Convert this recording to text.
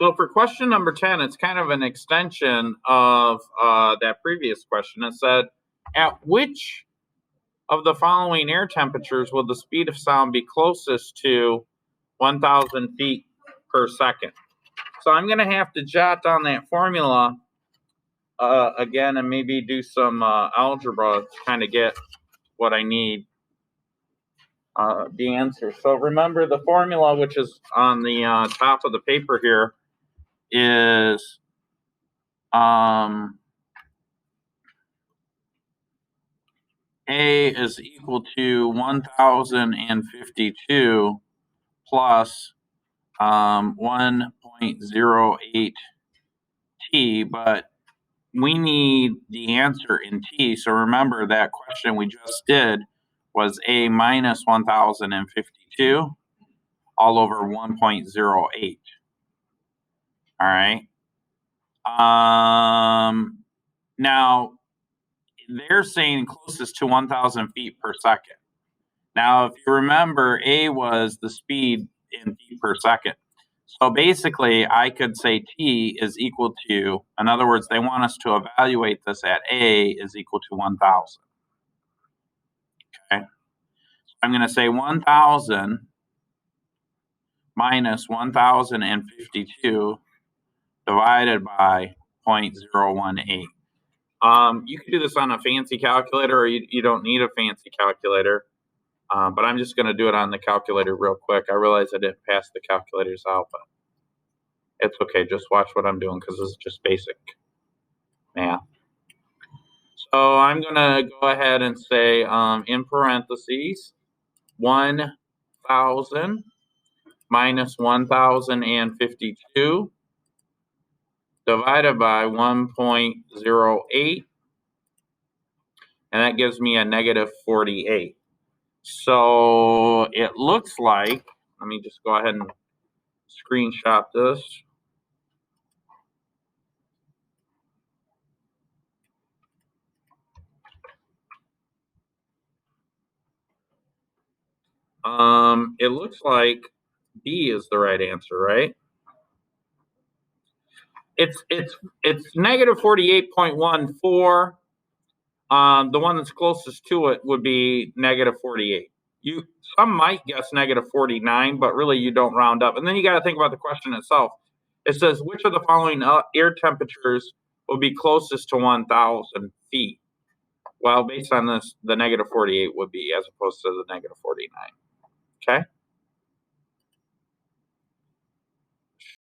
So for question number 10, it's kind of an extension of that previous question. It said, at which of the following air temperatures will the speed of sound be closest to 1,000 feet per second? So I'm going to have to jot down that formula again and maybe do some algebra to kind of get what I need, the answer. So remember the formula, which is on the top of the paper here, is A is equal to 1,052 plus 1.08 T, but we need the answer in T. So remember that question we just did was A minus 1,052 all over 1.08. All right. Now, they're saying closest to 1,000 feet per second. Now, if you remember, A was the speed in feet per second. So basically, I could say T is equal to, in other words, they want us to evaluate this at A is equal to 1,000. Okay. So I'm going to say 1,000 minus 1,052 divided by 0.018. You can do this on a fancy calculator, or you don't need a fancy calculator. But I'm just going to do it on the calculator real quick. I realize I didn't pass the calculators out, but it's okay. Just watch what I'm doing because this is just basic math. So I'm going to go ahead and say in parentheses 1,000 minus 1,052 divided by 1.08, and that gives me a negative 48. So it looks like, let me just go ahead and screenshot this. It looks like B is the right answer, right? It's negative 48.14. The one that's closest to it would be negative 48. Some might guess negative 49, but really you don't round up. And then you got to think about the question itself. It says, which of the following air temperatures will be closest to 1,000 feet? Well, based on this, the negative 48 would be as opposed to the negative 49. Okay?